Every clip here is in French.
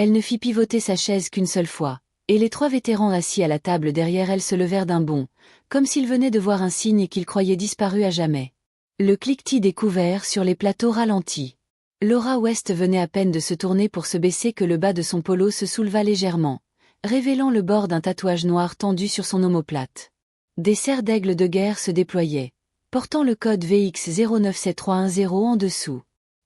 Elle ne fit pivoter sa chaise qu'une seule fois, et les 3 vétérans assis à la table derrière elle se levèrent d'un bond, comme s'ils venaient de voir un signe qu'ils croyaient disparu à jamais. Le cliquetis des couverts sur les plateaux ralentit. Laura West venait à peine de se tourner pour se baisser que le bas de son polo se souleva légèrement, révélant le bord d'un tatouage noir tendu sur son omoplate. Des serres d'aigle de guerre se déployaient, portant le code VX 097310 en dessous.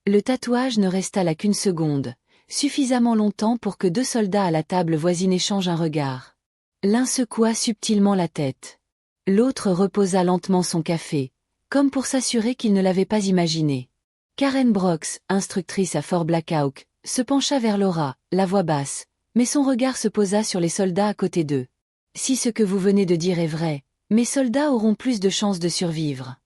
Le tatouage ne resta là qu'une seconde, suffisamment longtemps pour que 2 soldats à la table voisine échangent un regard. L'un secoua subtilement la tête. L'autre reposa lentement son café, comme pour s'assurer qu'il ne l'avait pas imaginé. Karen Brox, instructrice à Fort Black Hawk, se pencha vers Laura, la voix basse, mais son regard se posa sur les soldats à côté d'eux. Si ce que vous venez de dire est vrai, mes soldats auront plus de chances de survivre.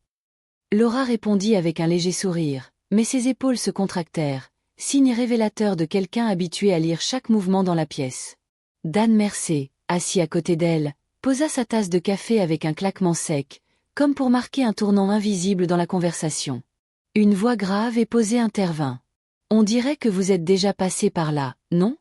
Laura répondit avec un léger sourire, mais ses épaules se contractèrent, signe révélateur de quelqu'un habitué à lire chaque mouvement dans la pièce. Dan Mercer, assis à côté d'elle, posa sa tasse de café avec un claquement sec, comme pour marquer un tournant invisible dans la conversation. Une voix grave et posée intervint. On dirait que vous êtes déjà passé par là, non?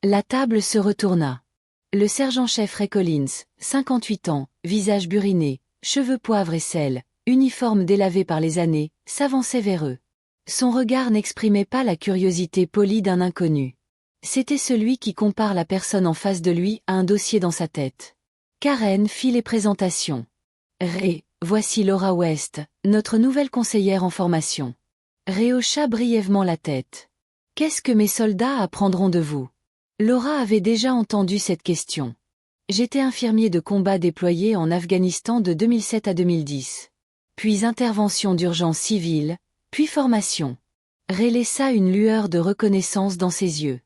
La table se retourna. Le sergent-chef Ray Collins, 58 ans, visage buriné, cheveux poivre et sel, uniforme délavé par les années, s'avançait vers eux. Son regard n'exprimait pas la curiosité polie d'un inconnu. C'était celui qui compare la personne en face de lui à un dossier dans sa tête. Karen fit les présentations. Ray, voici Laura West, notre nouvelle conseillère en formation. Ray hocha brièvement la tête. Qu'est-ce que mes soldats apprendront de vous? Laura avait déjà entendu cette question. J'étais infirmier de combat déployé en Afghanistan de 2007 à 2010. Puis intervention d'urgence civile, puis formation. Ray laissa une lueur de reconnaissance dans ses yeux.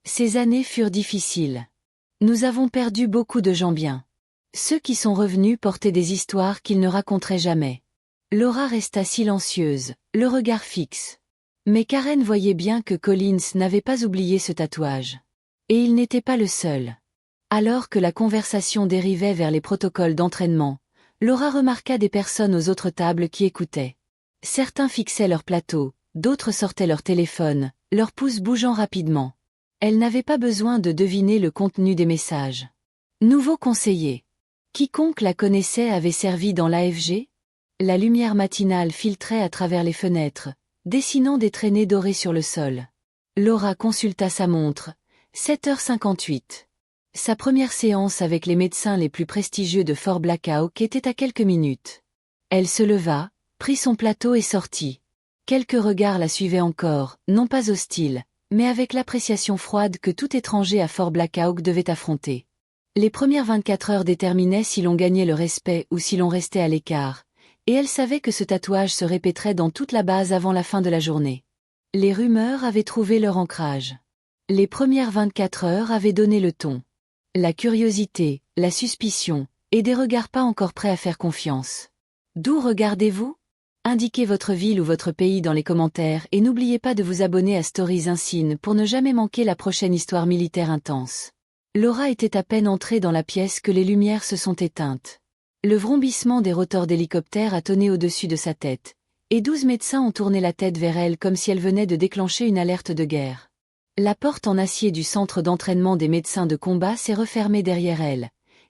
Ces années furent difficiles. Nous avons perdu beaucoup de gens bien. Ceux qui sont revenus portaient des histoires qu'ils ne raconteraient jamais. Laura resta silencieuse, le regard fixe. Mais Karen voyait bien que Collins n'avait pas oublié ce tatouage. Et il n'était pas le seul. Alors que la conversation dérivait vers les protocoles d'entraînement, Laura remarqua des personnes aux autres tables qui écoutaient. Certains fixaient leur plateau, d'autres sortaient leur téléphone, leurs pouces bougeant rapidement. Elle n'avait pas besoin de deviner le contenu des messages. Nouveau conseiller. Quiconque la connaissait avait servi dans l'AFG? La lumière matinale filtrait à travers les fenêtres, dessinant des traînées dorées sur le sol. Laura consulta sa montre. 7h58. Sa première séance avec les médecins les plus prestigieux de Fort Black Hawk était à quelques minutes. Elle se leva, prit son plateau et sortit. Quelques regards la suivaient encore, non pas hostiles, mais avec l'appréciation froide que tout étranger à Fort Black Hawk devait affronter. Les premières 24 heures déterminaient si l'on gagnait le respect ou si l'on restait à l'écart, et elle savait que ce tatouage se répéterait dans toute la base avant la fin de la journée. Les rumeurs avaient trouvé leur ancrage. Les premières 24 heures avaient donné le ton. La curiosité, la suspicion, et des regards pas encore prêts à faire confiance. D'où regardez-vous? Indiquez votre ville ou votre pays dans les commentaires et n'oubliez pas de vous abonner à Stories Unseen pour ne jamais manquer la prochaine histoire militaire intense. Laura était à peine entrée dans la pièce que les lumières se sont éteintes. Le vrombissement des rotors d'hélicoptère a tonné au-dessus de sa tête, et 12 médecins ont tourné la tête vers elle comme si elle venait de déclencher une alerte de guerre. La porte en acier du centre d'entraînement des médecins de combat s'est refermée derrière elle,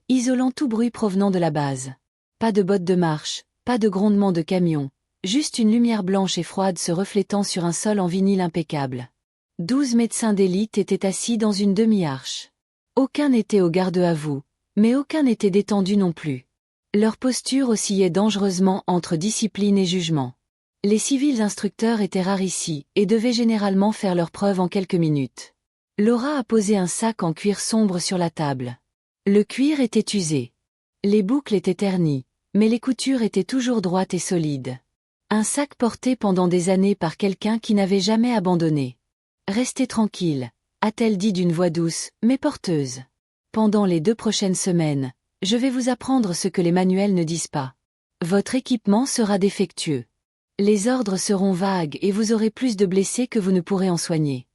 isolant tout bruit provenant de la base. Pas de bottes de marche, pas de grondement de camion, juste une lumière blanche et froide se reflétant sur un sol en vinyle impeccable. 12 médecins d'élite étaient assis dans une demi-arche. Aucun n'était au garde à vous, mais aucun n'était détendu non plus. Leur posture oscillait dangereusement entre discipline et jugement. Les civils instructeurs étaient rares ici, et devaient généralement faire leurs preuves en quelques minutes. Laura a posé un sac en cuir sombre sur la table. Le cuir était usé. Les boucles étaient ternies, mais les coutures étaient toujours droites et solides. Un sac porté pendant des années par quelqu'un qui n'avait jamais abandonné. « Restez tranquille », a-t-elle dit d'une voix douce, mais porteuse. « Pendant les 2 prochaines semaines, je vais vous apprendre ce que les manuels ne disent pas. Votre équipement sera défectueux. Les ordres seront vagues et vous aurez plus de blessés que vous ne pourrez en soigner. »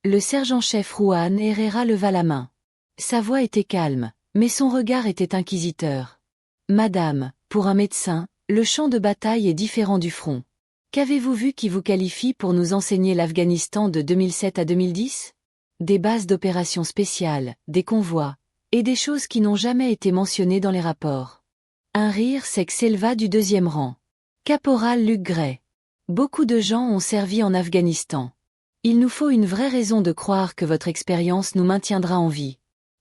Le sergent-chef Juan Herrera leva la main. Sa voix était calme, mais son regard était inquisiteur. « Madame, pour un médecin, le champ de bataille est différent du front. Qu'avez-vous vu qui vous qualifie pour nous enseigner l'Afghanistan de 2007 à 2010 ? Des bases d'opérations spéciales, des convois, et des choses qui n'ont jamais été mentionnées dans les rapports. Un rire sec s'éleva du deuxième rang. Caporal Luc Gray. Beaucoup de gens ont servi en Afghanistan. Il nous faut une vraie raison de croire que votre expérience nous maintiendra en vie.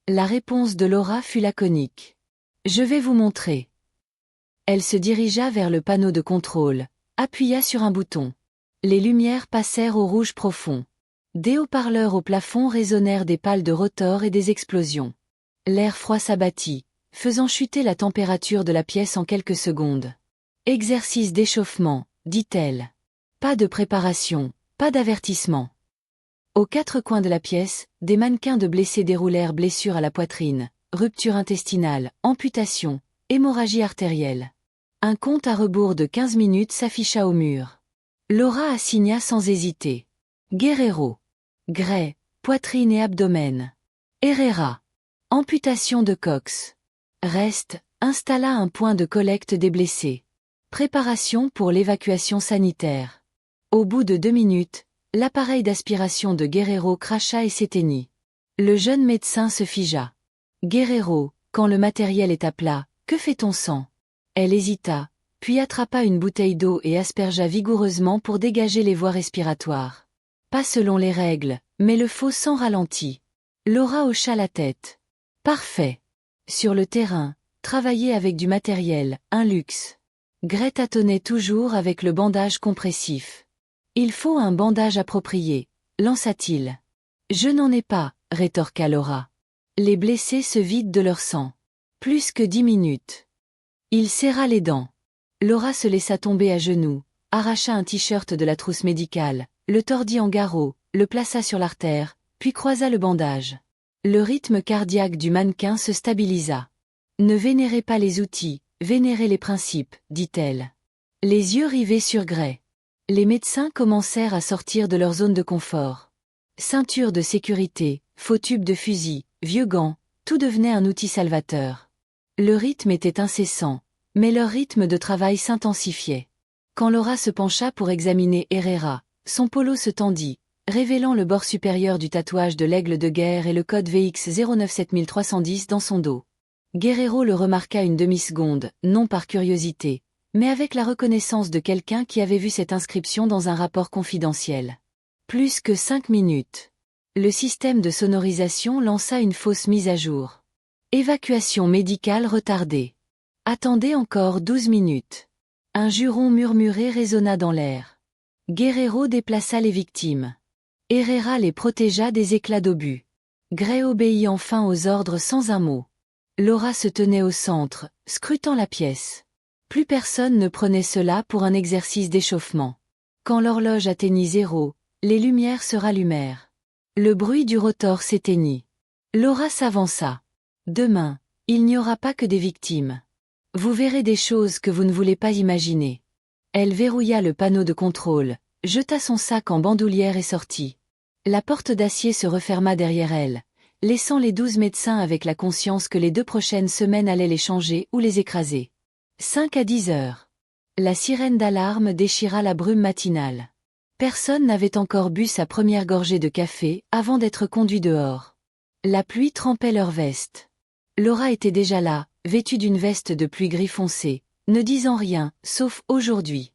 La réponse de Laura fut laconique. Je vais vous montrer. Elle se dirigea vers le panneau de contrôle, appuya sur un bouton. Les lumières passèrent au rouge profond. Des haut-parleurs au plafond résonnèrent des pales de rotor et des explosions. L'air froid s'abattit, faisant chuter la température de la pièce en quelques secondes. Exercice d'échauffement, dit-elle. Pas de préparation, pas d'avertissement. Aux quatre coins de la pièce, des mannequins de blessés déroulèrent blessures à la poitrine, rupture intestinale, amputation, hémorragie artérielle. Un compte à rebours de 15 minutes s'afficha au mur. Laura assigna sans hésiter. Guerrero. Gray, poitrine et abdomen. Herrera. Amputation de cox. Reste, installa un point de collecte des blessés. Préparation pour l'évacuation sanitaire. Au bout de 2 minutes, l'appareil d'aspiration de Guerrero cracha et s'éteignit. Le jeune médecin se figea. Guerrero, quand le matériel est à plat, que fait-on sans? Elle hésita, puis attrapa une bouteille d'eau et aspergea vigoureusement pour dégager les voies respiratoires. Pas selon les règles, mais le faut sans ralenti. Laura hocha la tête. Parfait. Sur le terrain, travailler avec du matériel, un luxe. Gray tâtonnait toujours avec le bandage compressif. Il faut un bandage approprié, lança-t-il. Je n'en ai pas, rétorqua Laura. Les blessés se vident de leur sang. Plus que 10 minutes. Il serra les dents. Laura se laissa tomber à genoux, arracha un t-shirt de la trousse médicale, le tordit en garrot, le plaça sur l'artère, puis croisa le bandage. Le rythme cardiaque du mannequin se stabilisa. Ne vénérez pas les outils, vénérez les principes, dit-elle. Les yeux rivés sur Gray. Les médecins commencèrent à sortir de leur zone de confort. Ceinture de sécurité, faux tubes de fusil, vieux gants, tout devenait un outil salvateur. Le rythme était incessant, mais leur rythme de travail s'intensifiait. Quand Laura se pencha pour examiner Herrera, son polo se tendit, révélant le bord supérieur du tatouage de l'aigle de guerre et le code VX 097310 dans son dos. Guerrero le remarqua une demi-seconde, non par curiosité, mais avec la reconnaissance de quelqu'un qui avait vu cette inscription dans un rapport confidentiel. Plus que 5 minutes. Le système de sonorisation lança une fausse mise à jour. Évacuation médicale retardée. Attendez encore 12 minutes. Un juron murmuré résonna dans l'air. Guerrero déplaça les victimes. Herrera les protégea des éclats d'obus. Gray obéit enfin aux ordres sans un mot. Laura se tenait au centre, scrutant la pièce. Plus personne ne prenait cela pour un exercice d'échauffement. Quand l'horloge atteignit 0, les lumières se rallumèrent. Le bruit du rotor s'éteignit. Laura s'avança. Demain, il n'y aura pas que des victimes. Vous verrez des choses que vous ne voulez pas imaginer. Elle verrouilla le panneau de contrôle, jeta son sac en bandoulière et sortit. La porte d'acier se referma derrière elle, laissant les 12 médecins avec la conscience que les 2 prochaines semaines allaient les changer ou les écraser. 5 à 10 heures. La sirène d'alarme déchira la brume matinale. Personne n'avait encore bu sa première gorgée de café avant d'être conduit dehors. La pluie trempait leurs vestes. Laura était déjà là, vêtue d'une veste de pluie gris foncé, ne disant rien, sauf aujourd'hui.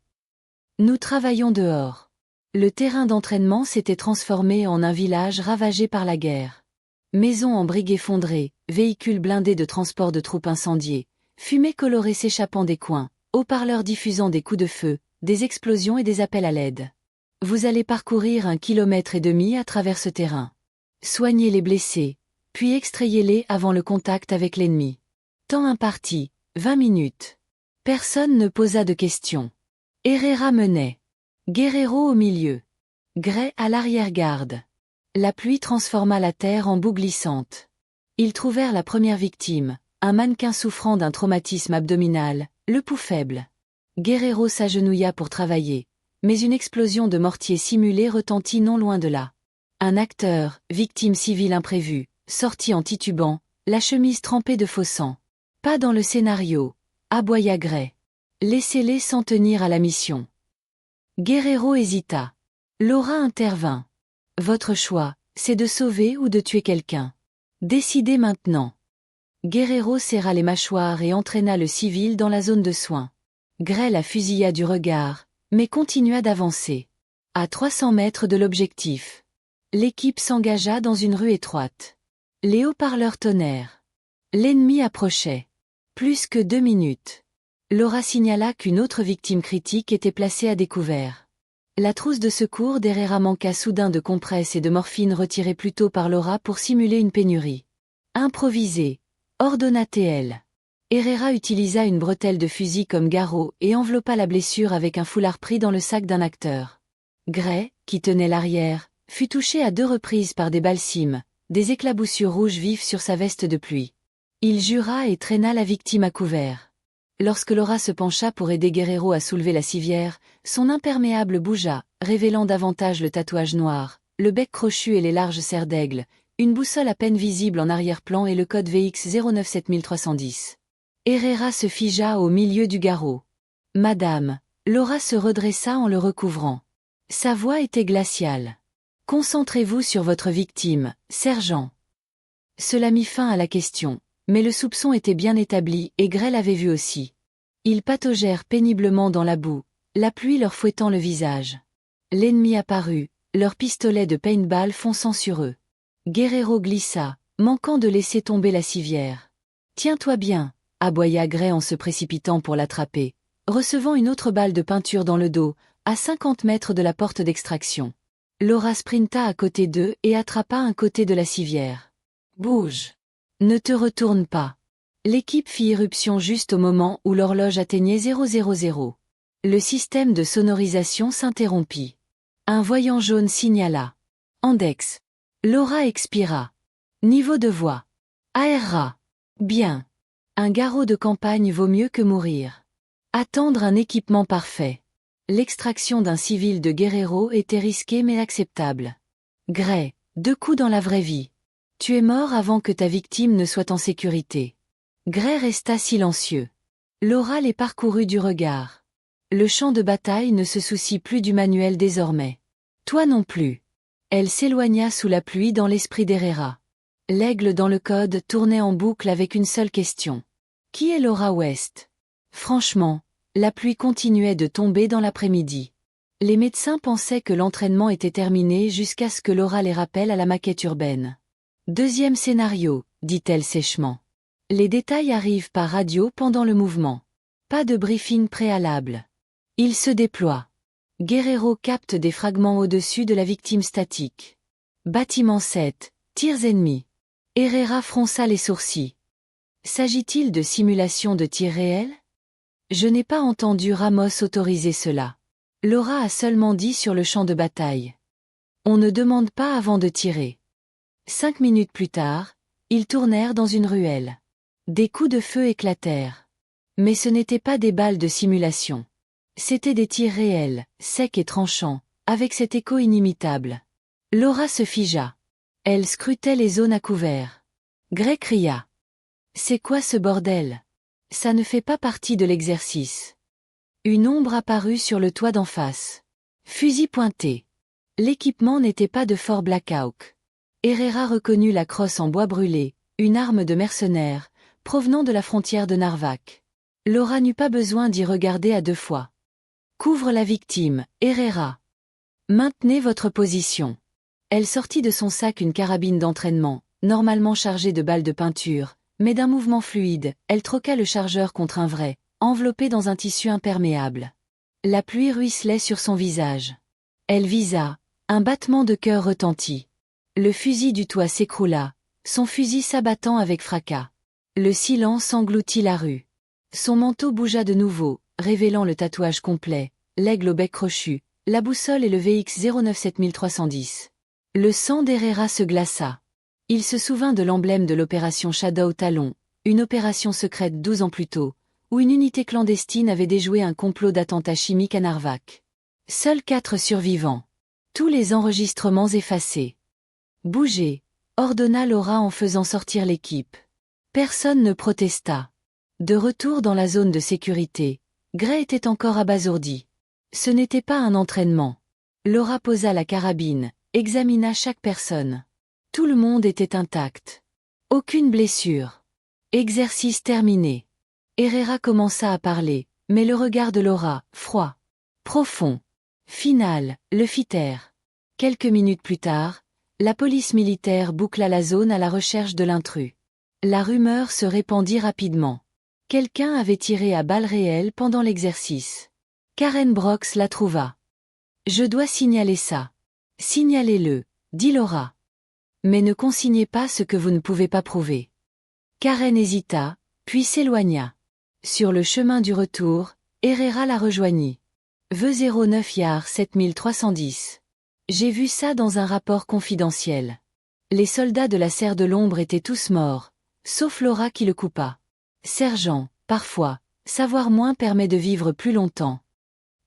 Nous travaillons dehors. Le terrain d'entraînement s'était transformé en un village ravagé par la guerre. Maisons en briques effondrées, véhicules blindés de transport de troupes incendiés, fumée colorée s'échappant des coins, haut-parleurs diffusant des coups de feu, des explosions et des appels à l'aide. Vous allez parcourir 1,5 km à travers ce terrain. Soignez les blessés, puis extrayez-les avant le contact avec l'ennemi. Temps imparti, 20 minutes. Personne ne posa de questions. Herrera menait. Guerrero au milieu. Gray à l'arrière-garde. La pluie transforma la terre en boue glissante. Ils trouvèrent la première victime, un mannequin souffrant d'un traumatisme abdominal, le pouls faible. Guerrero s'agenouilla pour travailler, mais une explosion de mortier simulé retentit non loin de là. Un acteur, victime civile imprévue, sortit en titubant, la chemise trempée de faux sang. Pas dans le scénario, aboya Gray. Laissez-les s'en tenir à la mission. Guerrero hésita. Laura intervint. Votre choix, C'est de sauver ou de tuer quelqu'un. Décidez maintenant. Guerrero serra les mâchoires et entraîna le civil dans la zone de soins. Gray la fusilla du regard, mais continua d'avancer. À 300 mètres de l'objectif. L'équipe s'engagea dans une rue étroite. Les haut-parleurs tonnèrent. L'ennemi approchait. Plus que 2 minutes. Laura signala qu'une autre victime critique était placée à découvert. La trousse de secours d'Herrera manqua soudain de compresses et de morphine retirées plus tôt par Laura pour simuler une pénurie. Improvisé, ordonna-t-elle. Herrera utilisa une bretelle de fusil comme garrot et enveloppa la blessure avec un foulard pris dans le sac d'un acteur. Gray, qui tenait l'arrière, fut touché à 2 reprises par des balles-cimes, des éclaboussures rouges vives sur sa veste de pluie. Il jura et traîna la victime à couvert. Lorsque Laura se pencha pour aider Guerrero à soulever la civière, son imperméable bougea, révélant davantage le tatouage noir, le bec crochu et les larges serres d'aigle, une boussole à peine visible en arrière-plan et le code VX 097310. Herrera se figea au milieu du garrot. « Madame !» Laura se redressa en le recouvrant. Sa voix était glaciale. « Concentrez-vous sur votre victime, sergent. » Cela mit fin à la question, mais le soupçon était bien établi et Gray l'avait vu aussi. Ils pataugèrent péniblement dans la boue, la pluie leur fouettant le visage. L'ennemi apparut, leur pistolet de paintball fonçant sur eux. Guerrero glissa, manquant de laisser tomber la civière. « Tiens-toi bien !» aboya Gray en se précipitant pour l'attraper, recevant une autre balle de peinture dans le dos, à 50 mètres de la porte d'extraction. Laura sprinta à côté d'eux et attrapa un côté de la civière. « Bouge ! Ne te retourne pas !» L'équipe fit irruption juste au moment où l'horloge atteignait 000. Le système de sonorisation s'interrompit. Un voyant jaune signala. « Andex !» Laura expira. Niveau de voix. Aérera. Bien. Un garrot de campagne vaut mieux que mourir. Attendre un équipement parfait. L'extraction d'un civil de Guerrero était risquée mais acceptable. Gray, 2 coups dans la vraie vie. Tu es mort avant que ta victime ne soit en sécurité. Gray resta silencieux. Laura les parcourut du regard. Le champ de bataille ne se soucie plus du manuel désormais. Toi non plus. Elle s'éloigna sous la pluie dans l'esprit d'Herrera. L'aigle dans le code tournait en boucle avec une seule question. Qui est Laura West? Franchement, la pluie continuait de tomber dans l'après-midi. Les médecins pensaient que l'entraînement était terminé jusqu'à ce que Laura les rappelle à la maquette urbaine. Deuxième scénario, dit-elle sèchement. Les détails arrivent par radio pendant le mouvement. Pas de briefing préalable. Il se déploie. Guerrero capte des fragments au-dessus de la victime statique. Bâtiment 7, tirs ennemis. Herrera fronça les sourcils. S'agit-il de simulation de tirs réels? Je n'ai pas entendu Ramos autoriser cela. Laura a seulement dit sur le champ de bataille. On ne demande pas avant de tirer. 5 minutes plus tard, ils tournèrent dans une ruelle. Des coups de feu éclatèrent. Mais ce n'étaient pas des balles de simulation. C'étaient des tirs réels, secs et tranchants, avec cet écho inimitable. Laura se figea. Elle scrutait les zones à couvert. Gray cria. « C'est quoi ce bordel? Ça ne fait pas partie de l'exercice. » Une ombre apparut sur le toit d'en face. Fusil pointé. L'équipement n'était pas de Fort Black Hawk. Herrera reconnut la crosse en bois brûlé, une arme de mercenaire, provenant de la frontière de Narvac. Laura n'eut pas besoin d'y regarder à 2 fois. Couvre la victime, Herrera. Maintenez votre position. Elle sortit de son sac une carabine d'entraînement, normalement chargée de balles de peinture, mais d'un mouvement fluide, elle troqua le chargeur contre un vrai, enveloppé dans un tissu imperméable. La pluie ruisselait sur son visage. Elle visa, un battement de cœur retentit. Le fusil du toit s'écroula, son fusil s'abattant avec fracas. Le silence engloutit la rue. Son manteau bougea de nouveau, révélant le tatouage complet, l'aigle au bec crochu, la boussole et le VX 097310. Le sang d'Herrera se glaça. Il se souvint de l'emblème de l'opération Shadow Talon, une opération secrète 12 ans plus tôt, où une unité clandestine avait déjoué un complot d'attentats chimiques à Narvac. Seuls 4 survivants. Tous les enregistrements effacés. Bougez, ordonna Laura en faisant sortir l'équipe. Personne ne protesta. De retour dans la zone de sécurité, Gray était encore abasourdi. Ce n'était pas un entraînement. Laura posa la carabine, examina chaque personne. Tout le monde était intact. Aucune blessure. Exercice terminé. Herrera commença à parler, mais le regard de Laura, froid, profond, final, le fit taire. Quelques minutes plus tard, la police militaire boucla la zone à la recherche de l'intrus. La rumeur se répandit rapidement. Quelqu'un avait tiré à balles réelles pendant l'exercice. Karen Brox la trouva. « Je dois signaler ça. »« Signalez-le, » dit Laura. « Mais ne consignez pas ce que vous ne pouvez pas prouver. » Karen hésita, puis s'éloigna. Sur le chemin du retour, Herrera la rejoignit. « Veu 09 Yard 7310. J'ai vu ça dans un rapport confidentiel. Les soldats de la Serre de l'Ombre étaient tous morts, sauf Laura qui le coupa. Sergent, parfois, savoir moins permet de vivre plus longtemps. »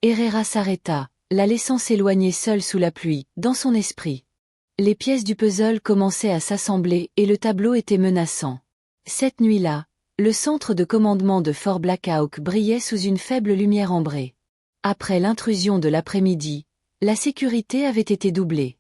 Herrera s'arrêta, la laissant s'éloigner seule sous la pluie, dans son esprit. Les pièces du puzzle commençaient à s'assembler et le tableau était menaçant. Cette nuit-là, le centre de commandement de Fort Black Hawk brillait sous une faible lumière ambrée. Après l'intrusion de l'après-midi, la sécurité avait été doublée.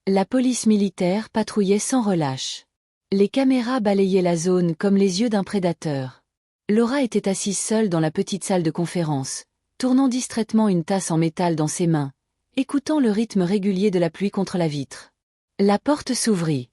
La police militaire patrouillait sans relâche. Les caméras balayaient la zone comme les yeux d'un prédateur. Laura était assise seule dans la petite salle de conférence, tournant distraitement une tasse en métal dans ses mains, écoutant le rythme régulier de la pluie contre la vitre. La porte s'ouvrit.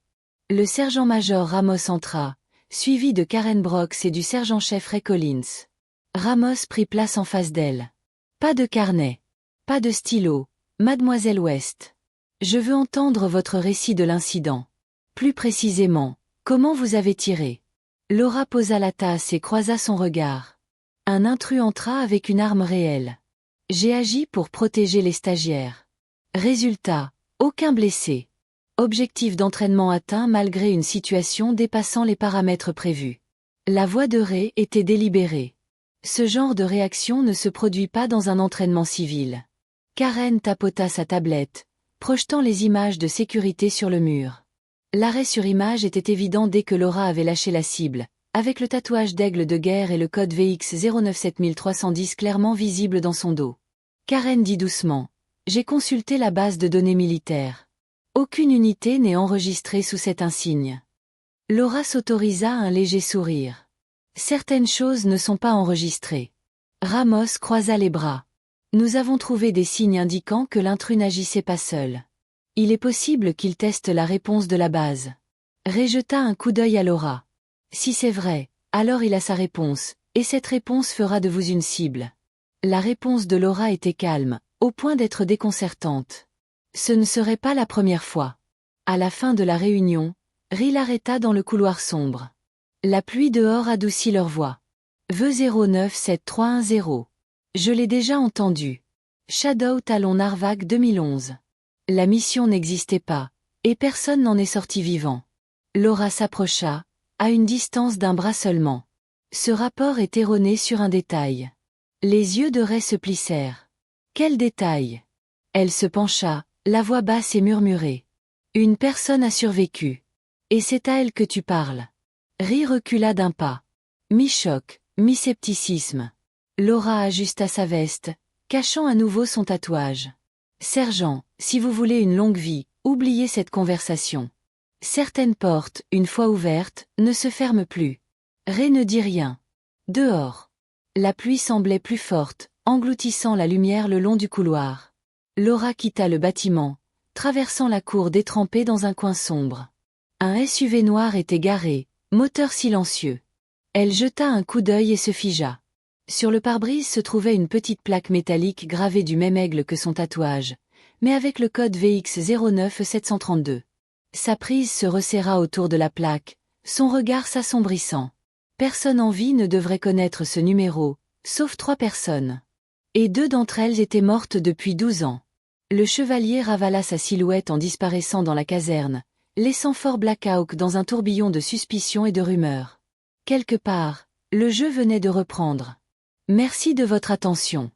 Le sergent-major Ramos entra, suivi de Karen Brox et du sergent-chef Ray Collins. Ramos prit place en face d'elle. « Pas de carnet. Pas de stylo, mademoiselle West. Je veux entendre votre récit de l'incident. Plus précisément, comment vous avez tiré ?» Laura posa la tasse et croisa son regard. Un intrus entra avec une arme réelle. J'ai agi pour protéger les stagiaires. Résultat, aucun blessé. Objectif d'entraînement atteint malgré une situation dépassant les paramètres prévus. La voix de Ray était délibérée. Ce genre de réaction ne se produit pas dans un entraînement civil. Karen tapota sa tablette, projetant les images de sécurité sur le mur. L'arrêt sur image était évident dès que Laura avait lâché la cible, avec le tatouage d'aigle de guerre et le code VX 097310 clairement visible dans son dos. Karen dit doucement. « J'ai consulté la base de données militaire. Aucune unité n'est enregistrée sous cet insigne. » Laura s'autorisa un léger sourire. « Certaines choses ne sont pas enregistrées. » Ramos croisa les bras. « Nous avons trouvé des signes indiquant que l'intrus n'agissait pas seul. Il est possible qu'il teste la réponse de la base. » Ray jeta un coup d'œil à Laura. « Si c'est vrai, alors il a sa réponse, et cette réponse fera de vous une cible. » La réponse de Laura était calme, au point d'être déconcertante. Ce ne serait pas la première fois. À la fin de la réunion, Ray l'arrêta dans le couloir sombre. La pluie dehors adoucit leur voix. « Veu 097310. Je l'ai déjà entendu. Shadow Talon Narvac 2011. La mission n'existait pas, et personne n'en est sorti vivant. » Laura s'approcha, à une distance d'un bras seulement. Ce rapport est erroné sur un détail. Les yeux de Ray se plissèrent. « Quel détail ?» Elle se pencha, la voix basse et murmurée. « Une personne a survécu. Et c'est à elle que tu parles. » Ray recula d'un pas. Mi-choc, mi-scepticisme. Laura ajusta sa veste, cachant à nouveau son tatouage. « Sergent, si vous voulez une longue vie, oubliez cette conversation. Certaines portes, une fois ouvertes, ne se ferment plus. » Ray ne dit rien. Dehors. La pluie semblait plus forte, engloutissant la lumière le long du couloir. Laura quitta le bâtiment, traversant la cour détrempée dans un coin sombre. Un SUV noir était garé, moteur silencieux. Elle jeta un coup d'œil et se figea. Sur le pare-brise se trouvait une petite plaque métallique gravée du même aigle que son tatouage, mais avec le code VX 09732. Sa prise se resserra autour de la plaque, son regard s'assombrissant. Personne en vie ne devrait connaître ce numéro, sauf 3 personnes. Et 2 d'entre elles étaient mortes depuis 12 ans. Le chevalier ravala sa silhouette en disparaissant dans la caserne, laissant Fort Black Hawk dans un tourbillon de suspicions et de rumeurs. Quelque part, le jeu venait de reprendre. Merci de votre attention.